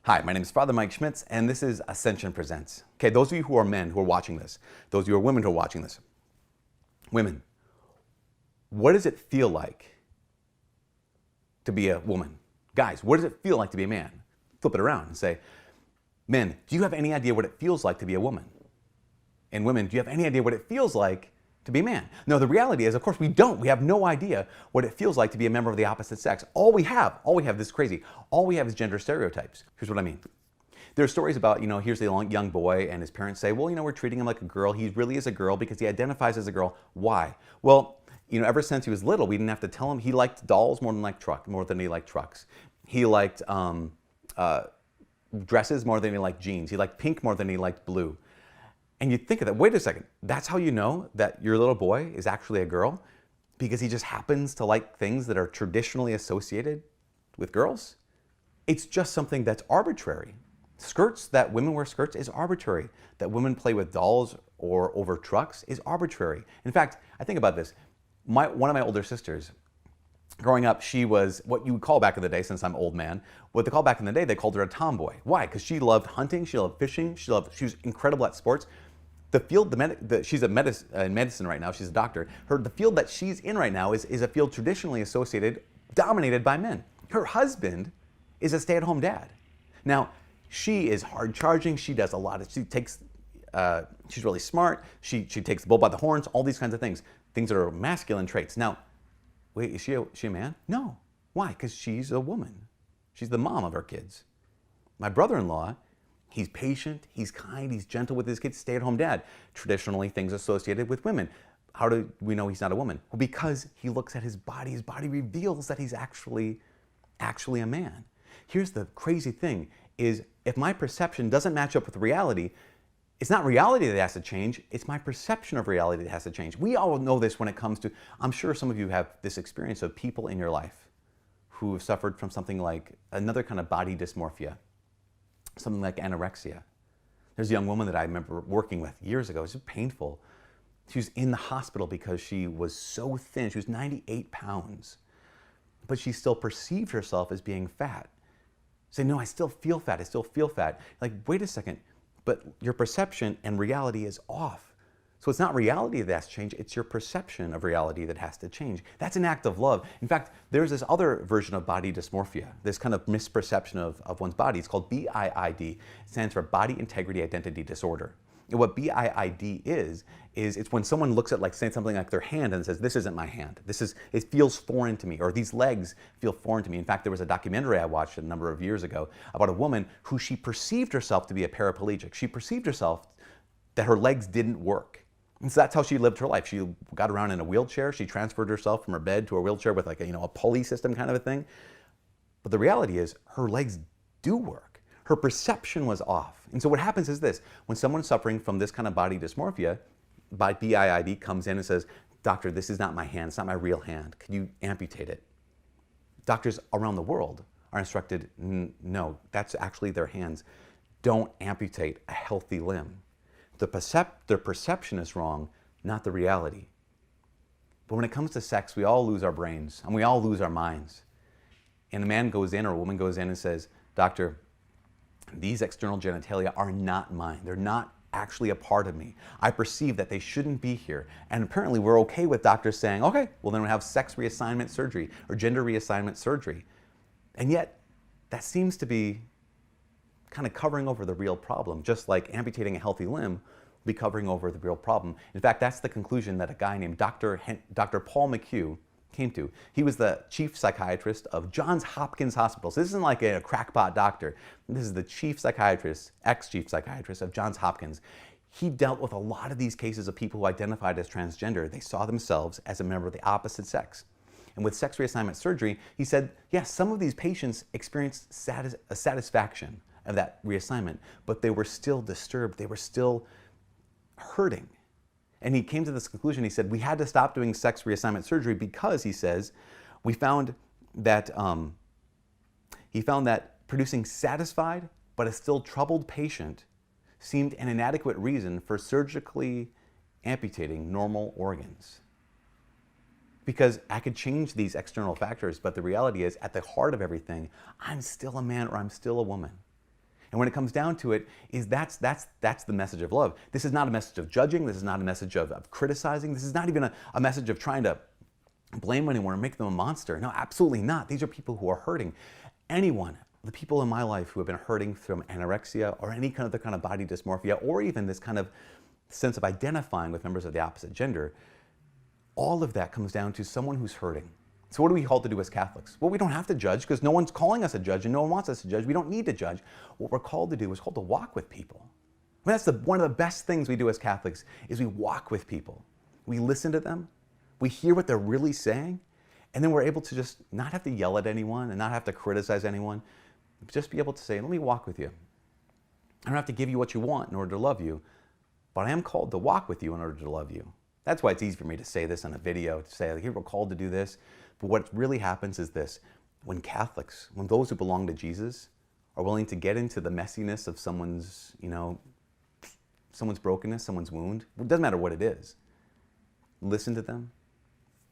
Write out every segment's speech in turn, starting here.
Hi, my name is Father Mike Schmitz, and this is Ascension Presents. Okay, those of you who are men who are watching this, those of you who are women who are watching this, women, what does it feel like to be a woman? Guys, what does it feel like to be a man? Flip it around and say, men, do you have any idea what it feels like to be a woman? And women, do you have any idea what it feels like to be a man? No, the reality is, of course, we don't. We have no idea what it feels like to be a member of the opposite sex. All we have, this is crazy, all we have is gender stereotypes. Here's what I mean. There are stories about, here's the young boy and his parents say, well, we're treating him like a girl. He really is a girl because he identifies as a girl. Why? Well, ever since he was little, we didn't have to tell him he liked dolls more than he liked trucks. He liked dresses more than he liked jeans. He liked pink more than he liked blue. And you think of that, wait a second, that's how you know that your little boy is actually a girl? Because he just happens to like things that are traditionally associated with girls? It's just something that's arbitrary. Skirts, that women wear skirts is arbitrary. That women play with dolls or over trucks is arbitrary. In fact, I think about this. One of my older sisters, growing up, she was what you would call back in the day, since I'm an old man, what they called back in the day, they called her a tomboy. Why? Because she loved hunting, she loved fishing, she was incredible at sports. The field, she's in medicine right now, she's a doctor. The field that she's in right now is a field traditionally associated, dominated by men. Her husband is a stay-at-home dad. Now, she is hard charging, she does a lot of, she's really smart, she takes the bull by the horns, all these kinds of things that are masculine traits. Now, wait, is she a man? No. Why? Because she's a woman. She's the mom of our kids. My brother-in-law, he's patient, he's kind, he's gentle with his kids, stay-at-home dad. Traditionally, things associated with women. How do we know he's not a woman? Well, because he looks at his body reveals that he's actually a man. Here's the crazy thing, is if my perception doesn't match up with reality, it's not reality that has to change, it's my perception of reality that has to change. We all know this when it comes to, I'm sure some of you have this experience of people in your life who have suffered from something like another kind of body dysmorphia. Something like anorexia. There's a young woman that I remember working with years ago. It was painful. She was in the hospital because she was so thin. She was 98 pounds. But she still perceived herself as being fat. Say, no, I still feel fat. I still feel fat. Like, wait a second. But your perception and reality is off. So it's not reality that has to change, it's your perception of reality that has to change. That's an act of love. In fact, there's this other version of body dysmorphia, this kind of misperception of one's body. It's called BIID. It stands for Body Integrity Identity Disorder. And what BIID is it's when someone looks at, say something like their hand and says, this isn't my hand. It feels foreign to me, or these legs feel foreign to me. In fact, there was a documentary I watched a number of years ago about a woman who she perceived herself to be a paraplegic. She perceived herself that her legs didn't work. And so that's how she lived her life. She got around in a wheelchair. She transferred herself from her bed to a wheelchair with a pulley system kind of a thing. But the reality is her legs do work. Her perception was off. And so what happens is this. When someone's suffering from this kind of body dysmorphia, BIID comes in and says, doctor, this is not my hand. It's not my real hand. Can you amputate it? Doctors around the world are instructed, no, that's actually their hands. Don't amputate a healthy limb. Their perception is wrong, not the reality. But when it comes to sex, we all lose our brains and we all lose our minds. And a man goes in or a woman goes in and says, doctor, these external genitalia are not mine. They're not actually a part of me. I perceive that they shouldn't be here. And apparently we're okay with doctors saying, okay, well then we'll have sex reassignment surgery or gender reassignment surgery. And yet that seems to be kind of covering over the real problem, just like amputating a healthy limb will be covering over the real problem. In fact, that's the conclusion that a guy named Dr. Paul McHugh came to. He was the chief psychiatrist of Johns Hopkins Hospital. So this isn't like a crackpot doctor. This is the chief psychiatrist, ex-chief psychiatrist of Johns Hopkins. He dealt with a lot of these cases of people who identified as transgender. They saw themselves as a member of the opposite sex. And with sex reassignment surgery, he said, yes, some of these patients experienced a satisfaction of that reassignment, but they were still disturbed, they were still hurting. And he came to this conclusion, he said, we had to stop doing sex reassignment surgery because, he says, we found that, producing satisfied but a still troubled patient seemed an inadequate reason for surgically amputating normal organs. Because I could change these external factors, but the reality is, at the heart of everything, I'm still a man or I'm still a woman. And when it comes down to it, that's the message of love. This is not a message of judging. This is not a message of criticizing. This is not even a message of trying to blame anyone or make them a monster. No, absolutely not. These are people who are hurting. Anyone, the people in my life who have been hurting from anorexia or any kind of body dysmorphia, or even this kind of sense of identifying with members of the opposite gender, all of that comes down to someone who's hurting. So what are we called to do as Catholics? Well, we don't have to judge because no one's calling us a judge and no one wants us to judge. We don't need to judge. What we're called to do is called to walk with people. I mean, that's one of the best things we do as Catholics is we walk with people. We listen to them. We hear what they're really saying. And then we're able to just not have to yell at anyone and not have to criticize anyone. Just be able to say, let me walk with you. I don't have to give you what you want in order to love you, but I am called to walk with you in order to love you. That's why it's easy for me to say this on a video, to say, like, here we're called to do this. But what really happens is this: when Catholics, when those who belong to Jesus are willing to get into the messiness of someone's, someone's brokenness, someone's wound, it doesn't matter what it is, listen to them,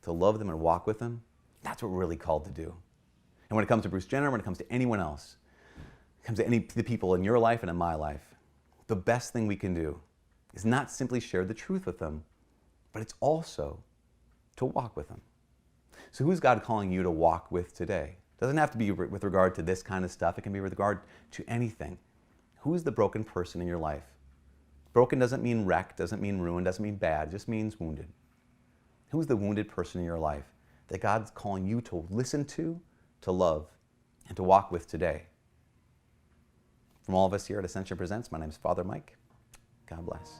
to love them and walk with them, that's what we're really called to do. And when it comes to Bruce Jenner, when it comes to anyone else, when it comes to the people in your life and in my life, the best thing we can do is not simply share the truth with them, but it's also to walk with them. So who's God calling you to walk with today? It doesn't have to be with regard to this kind of stuff. It can be with regard to anything. Who's the broken person in your life? Broken doesn't mean wrecked, doesn't mean ruined, doesn't mean bad, it just means wounded. Who's the wounded person in your life that God's calling you to listen to love, and to walk with today? From all of us here at Ascension Presents, my name is Father Mike. God bless.